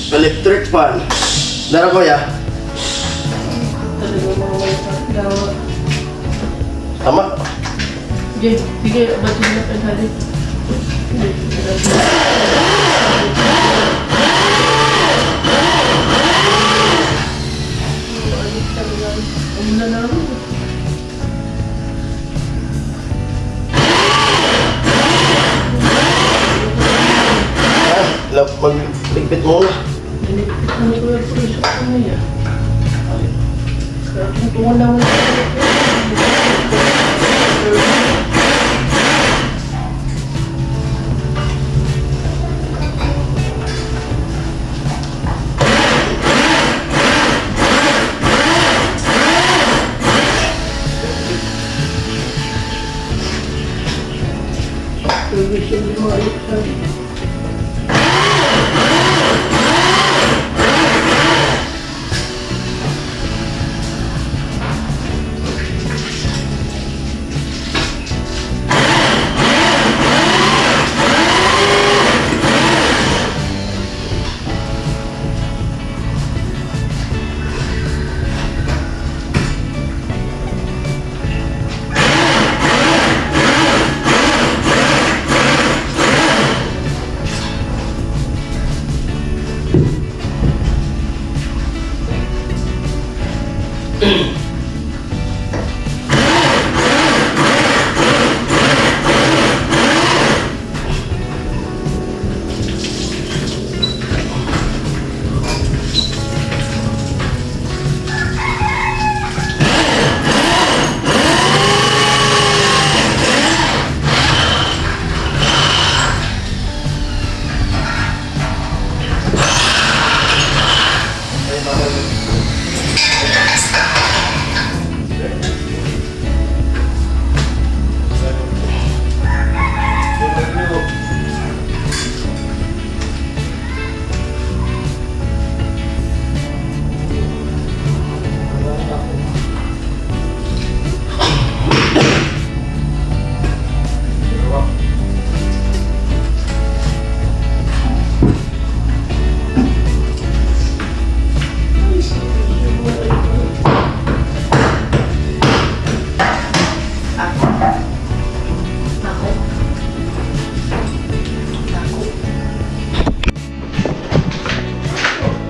Electric fan. Dara ko ya. Talaga mga wala. Tama. Sige, ba't yung napanhali? Umulan na naman. Magligpit mo na. Nilipit na ni Kuya Pulis ako niya. Kaya tuntungan naman Provision ni mga ikan.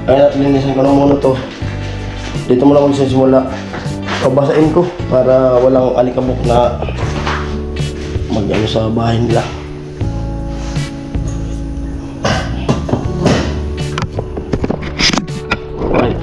Kaya linisan ko na muna to. Dito mo lang magsisimula. Pabasain ko para walang alikabok na mag-ano sa bahay nila. Right.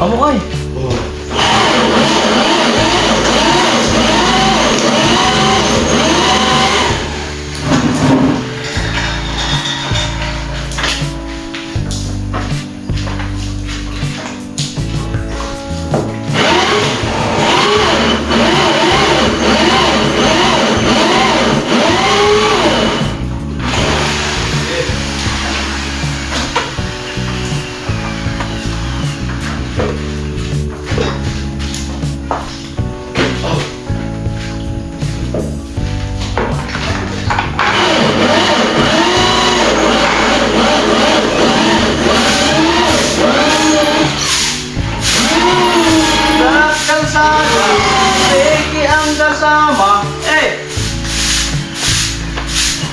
Amo kay.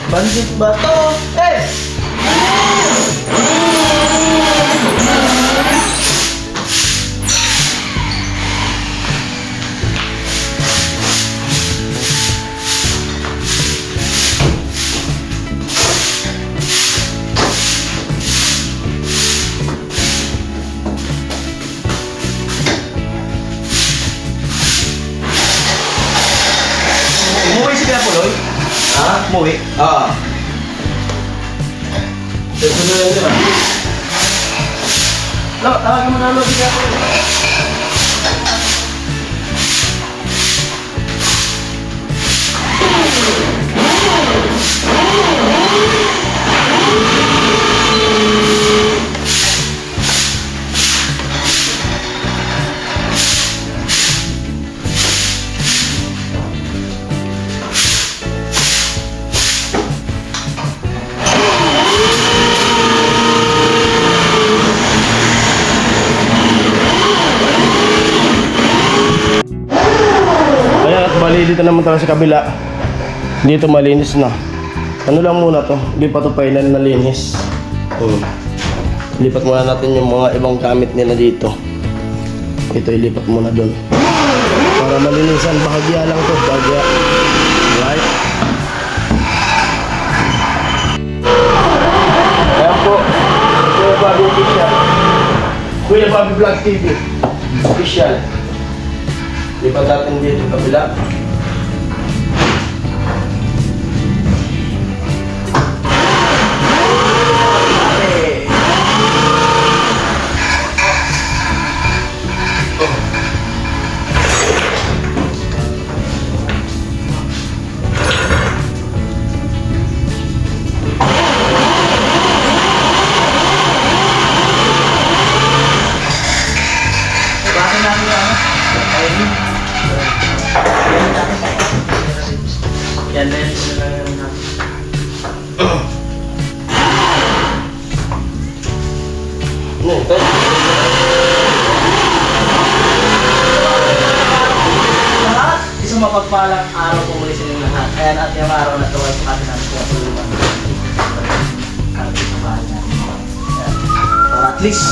Bandit ba to? Eh! Umuwi si Kuya Puloy? Ha? Umuwi? Oo. Ito na yan nila. Lo, tawagin mo na lo si Kuya Puloy. Ayan, at bali dito naman talaga sa kabila. Dito malinis na. Ano lang muna to, di pa to final na linis. Lipat muna natin yung mga ibang gamit nila dito. Ito ilipat muna doon. Para malinisan, bahagya lang to, bahagya. Right? Ayan po, Kuya Bobby Official. Kuya Bobby Vlog TV. Official. Lipat natin dito sa kabila. Bakit namin yung ano? Ayun. Yan na yun. Lahat, isang mapagpalang araw po muli sa inyong lahat. Ayan, at yung araw na ito ay pati namin po ang tulungan. Karapit sa bahay natin. Ayan. Para at least,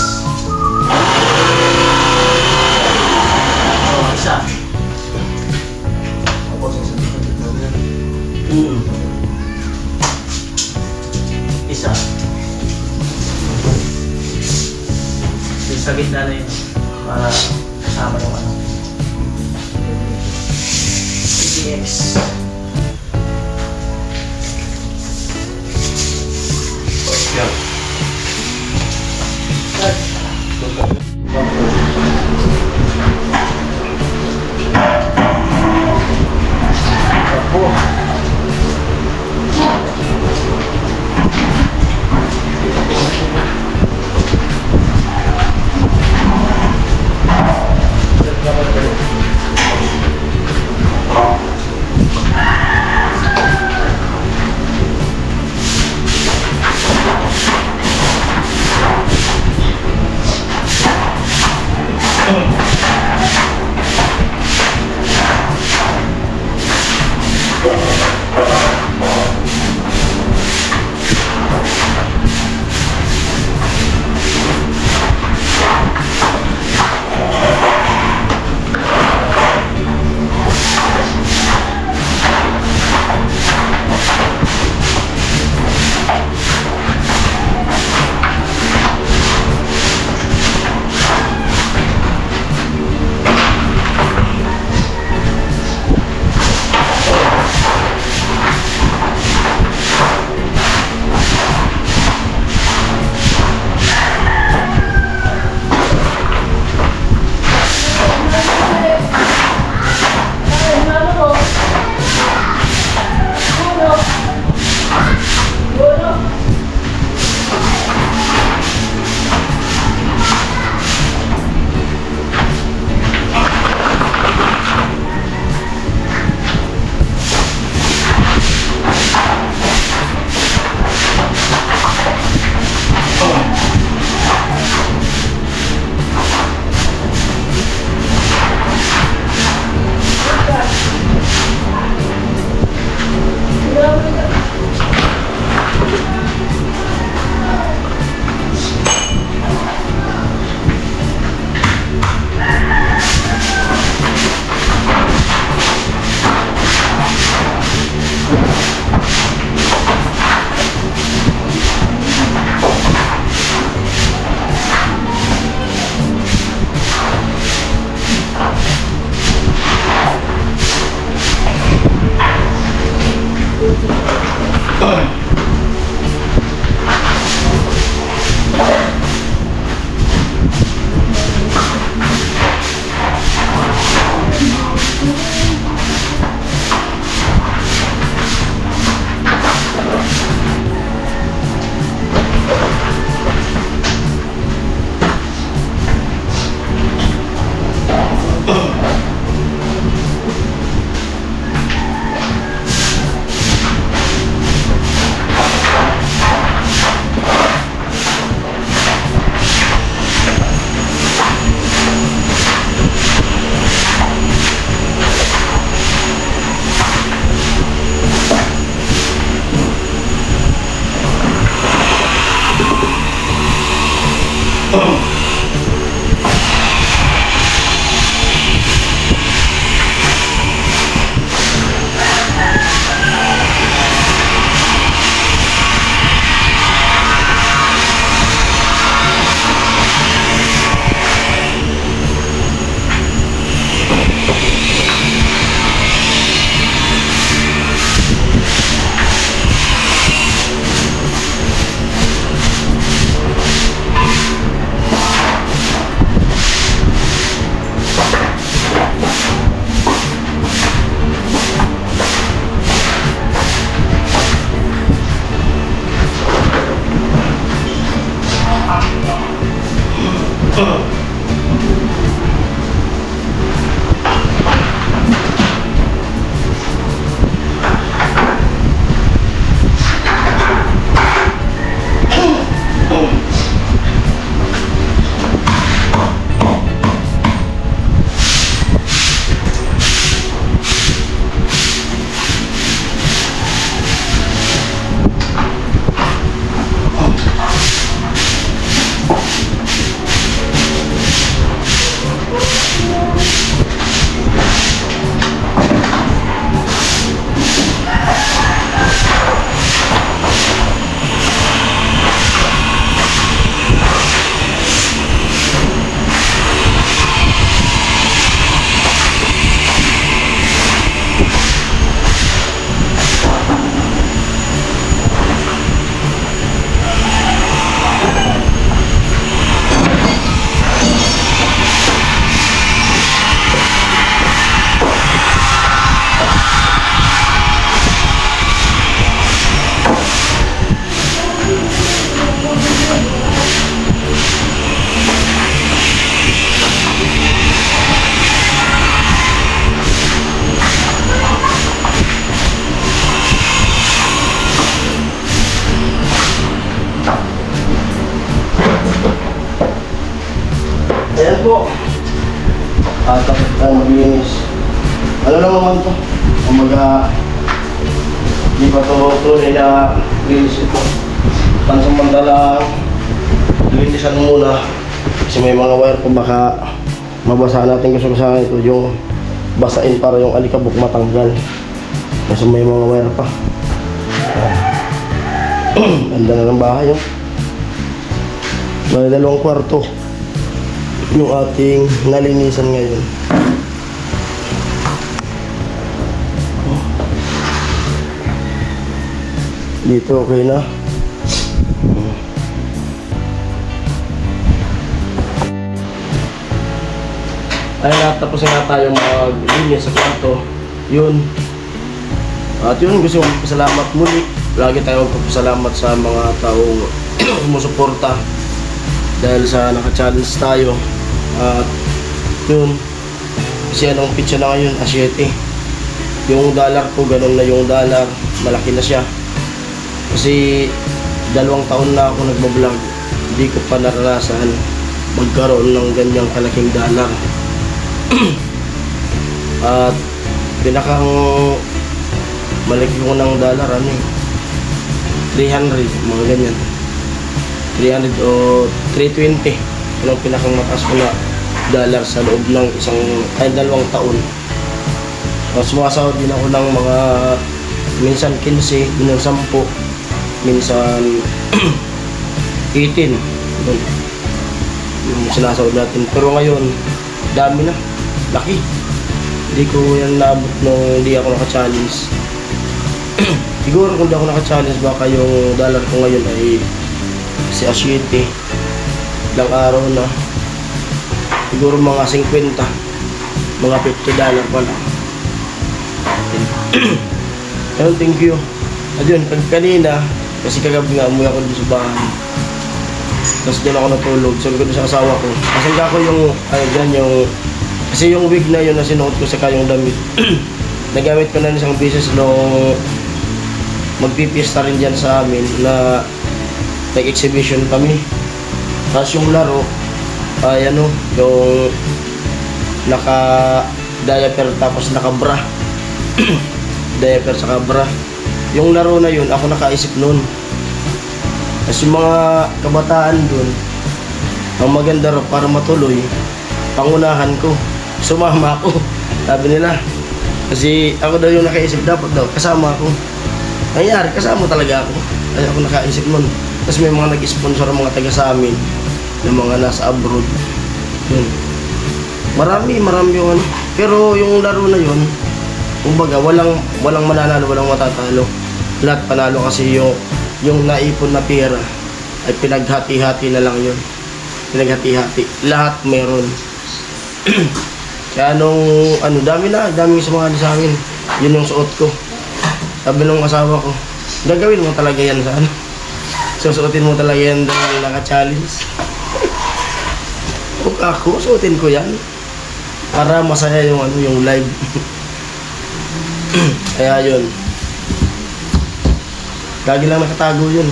isa. Tapos yung sa dito na. Isa. Yung sa gitna na yun. Para kasama yung ano. PDX. Yan. po. At tapos tayo maglinis. Ano lang naman to? Kumaga, hindi pa to tunay na linis ito. Pansamantala, linisan muna. Kasi may mga wire po baka mabasa natin gusto sa ito yung basain para yung alikabok matanggal. Kasi may mga wire pa. Ganda na ng bahay oh. May 2 kwarto yung ating nalinisan ngayon. Dito okay na. Ay natapos na tayo maglinis sa kwarto. Yun. At yun, gusto kong pasalamat muli. Lagi tayo magpapasalamat sa mga taong sumusuporta dahil sa naka-challenge tayo. At yun, kasi anong pizza na ngayon, asyete. Yung dollar ko, ganun na yung dollar, malaki na siya. Kasi 2 taon na ako nagbablog, hindi ko pa naranasan magkaroon ng ganyang kalaking dollar. At pinakang malaki ko ng dollar, 300, mga ganyan. 300 o 320. Yun ang pinakang mataas ko na dollar sa loob ng 2 taon. Sumasahod din ako ng mga minsan 15, minsan 10, minsan 18. Yung sinasahod natin. Pero ngayon, dami na. Laki. Hindi ko yan naabot nung hindi ako naka-challenge. Siguro kung di ako naka-challenge, baka yung dollar ko ngayon ay si asyete. Ilang araw na. Siguro mga 50. Mga $50 pa lang. Ayun, thank you. At yun, kanina, kasi kagabi nga umuwi ako dito sa bahay. Tapos doon ako natulog. Sabi ko doon sa asawa ko. Kasi ako yung, kasi yung wig na yun na sinuot ko sa kayong damit. Nagamit ko na isang beses nung magpipiesta rin dyan sa amin na nag-exhibition kami. Tapos yung laro ay yung naka-diaper tapos naka-bra. Diaper saka bra. Yung laro na yun, ako nakaisip nun. Kasi yung mga kabataan dun, ang maganda raw para matuloy, pangunahan ko, sumama ako. Sabi nila, kasi ako daw yung nakaisip, dapat daw, kasama ako. Nangyari, kasama talaga ako. Kasi ako nakaisip nun. Tapos may mga nag-sponsor mga taga sa amin, ng mga nasa abroad. Yun. Marami yung Pero yung laro na yun, kumbaga, walang mananalo, walang matatalo. Lahat panalo kasi yung naipon na pera ay pinaghati-hati na lang yun. Pinaghati-hati. Lahat meron. Kaya daming sumali sa amin. Yun yung suot ko. Sabi nung asawa ko, gagawin mo talaga yan sa susuotin mo talaga yan dahil naka-challenge. Huwag ako, suotin ko yan. Para masaya yung live. Kaya yun, lagi lang nakatago yun.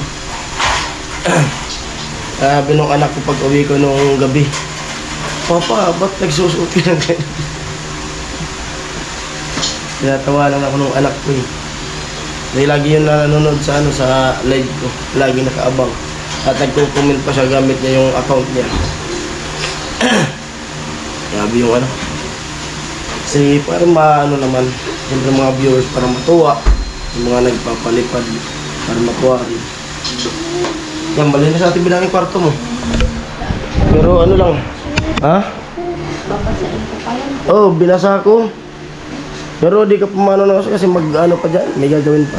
Sabi nung anak ko pag uwi ko nung gabi, Papa, ba't nagsusuot ka ng ganyan? Tinatawanan ako nung anak ko eh. Dahil lagi yun nanonood sa live ko, lagi nakaabang. At nagko-comment pa siya gamit niya yung account niya. Sabi yung kasi parang naman, siyempre mga viewers para matuwa, yung mga nagpapalipad para matuwa rin. Yan, malinis natin bilang yung kwarto mo. Pero lang, ha? Oh, binasa ko. Pero di ka pumano na kasi pa dyan, may gagawin pa.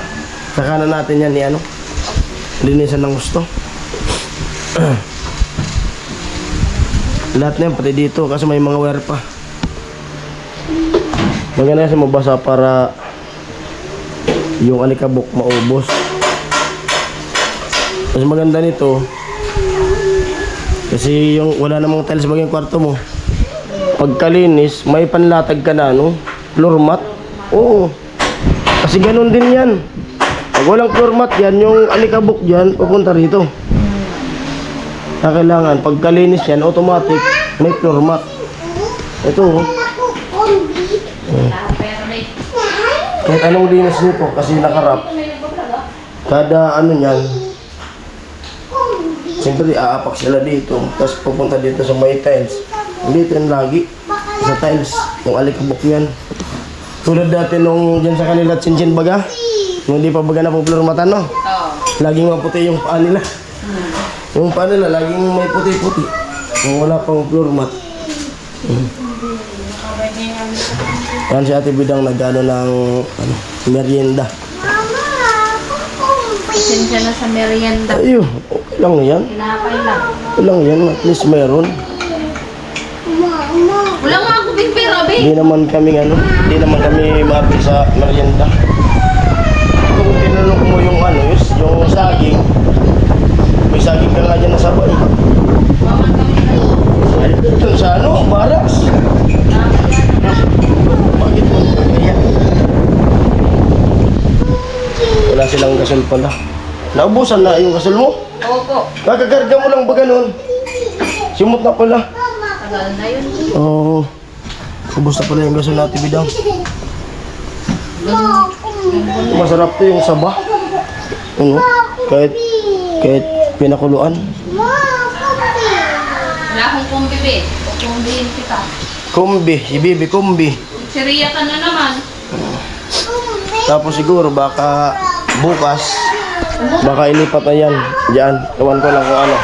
Saka na natin yan linisan ng gusto. Lahat na yan, pati dito kasi may mga wire pa. Maganda kasi mabasa para yung alikabok maubos. Mas maganda nito kasi yung wala namang tiles bagay yung kwarto mo. Pagkalinis, may panlatag ka na floor mat. Oo. Kasi ganun din yan. Pag walang floor mat yan, yung alikabok dyan, pupunta rito. Kailangan, pagkalinis yan, automatic May floor mat. Ito, oh. Kahit anong linis nito kasi nakarap. Kada ano niyan, siyempre aapak sila dito. Tapos pupunta dito sa may tiles. Dito yan lagi. Sa tiles. Yung alikabok yan. Tulad dati nung dyan sa kanila chinchin baga. Nung hindi pa baga na pong floor mata, no? Laging maputi yung paa nila. Yung paa nila, laging may puti-puti. Kung wala pang floor mat. Yan si Ate Bidang nag-ano ng merienda. Pasensya na sa merienda. Ayun, okay lang yan. Tinapay lang. Okay lang yan, at least meron. Wala nga ako big pera, Hindi naman kami mapi sa merienda. Kung tinanong mo yung yung saging, may saging ka nga dyan na sabay. Maman kami na. Ay, ito sa baraks. Bakit mo kaya? Wala silang gasol pala. Naubusan na yung gasol mo? Opo. Kakagarga mo lang ba ganun? Simot na pala. Tagal na yun. Oo. Ubus na pala yung gasol natin, Bidang. Masarap to yung saba. Ano? Kahit pinakuluan. Wala akong kumbi, be. Kumbihin kita. Kumbi, si Bibi kumbi. Siriya ka na naman. Tapos siguro baka bukas, baka ilipat na yan. Diyan, ewan ko lang kung ano.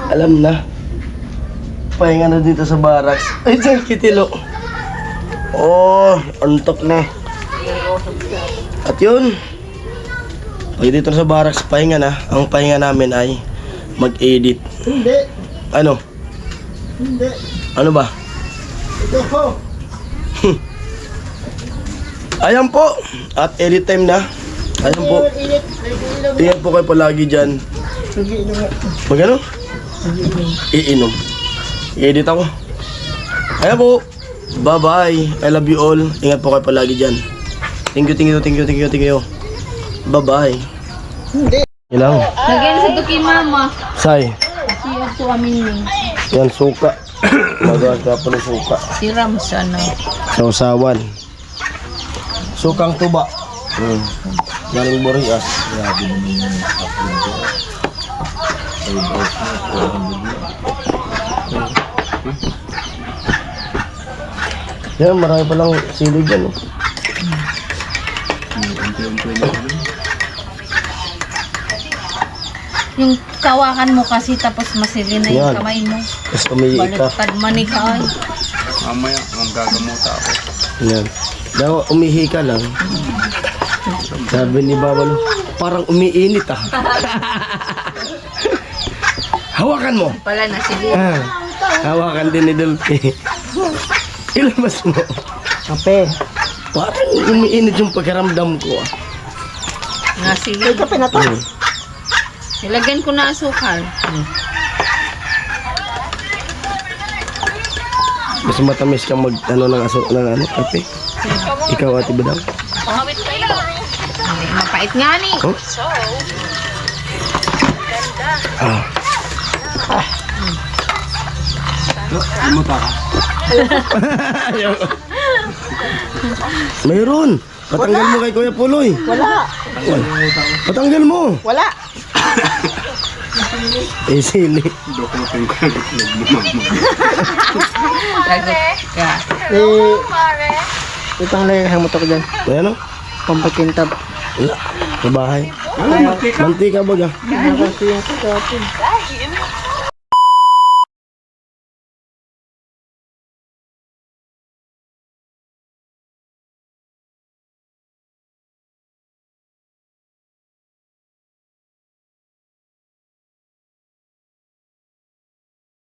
Alam na. Pahinga na dito sa barracks. Ay, dyan kitilo. Oh, antok na. At yun, pag dito sa barracks, pahinga na. Ang pahinga namin ay mag-edit. Hindi. Ano? Hindi. Ano ba? Ito po. Ayan po. At edit time na. Ayan po. Init. Ingat po kayo palagi dyan. Mag ano? Iinom. I-edit ako. Ayan po. Bye-bye. I love you all. Ingat po kayo palagi dyan. Thank you. Bye-bye. Hindi. Ilang? Lagyan sa tuki mama. Say. Si ito amin ni. Yan suka. Magawas ka pa ng suka. Si Rams, ano. Sausawan. Sukang tuba. Galing Borias. Yan, marami palang sili dyan. Oh. Yung kawakan mo kasi tapos masili na yung Yan. kamay mo. Tapos umiiyak ka. Baliktad manik ay. Mamaya, manggagamuta ako. Yan. Daw, umihi ka lang. Sabi ni Babalo, parang umiinit ah. Hawakan mo. Pala na si Ah, hawakan din ni Dolphy. Ilabas mo. Kape. Parang umiinit yung pagkaramdam ko ah. Nasili. Kape na to. Ilagyan ko na asukal. Mas matamis ka mag ng kape. Ikaw Ate Badang. Mapait nga ni. Oh? Ah. Limuta ka. Mayroon. Patanggal mo kay Kuya Puloy. Wala. Patanggal mo. Wala. Eh, sili. Dokutin ko yung itlog ni mama. Lagot ka. Itang lagay mo to ko dyan. Ano? Pampakintab. Wala. Sa bahay. Mantika baga. Kasi yung kapin.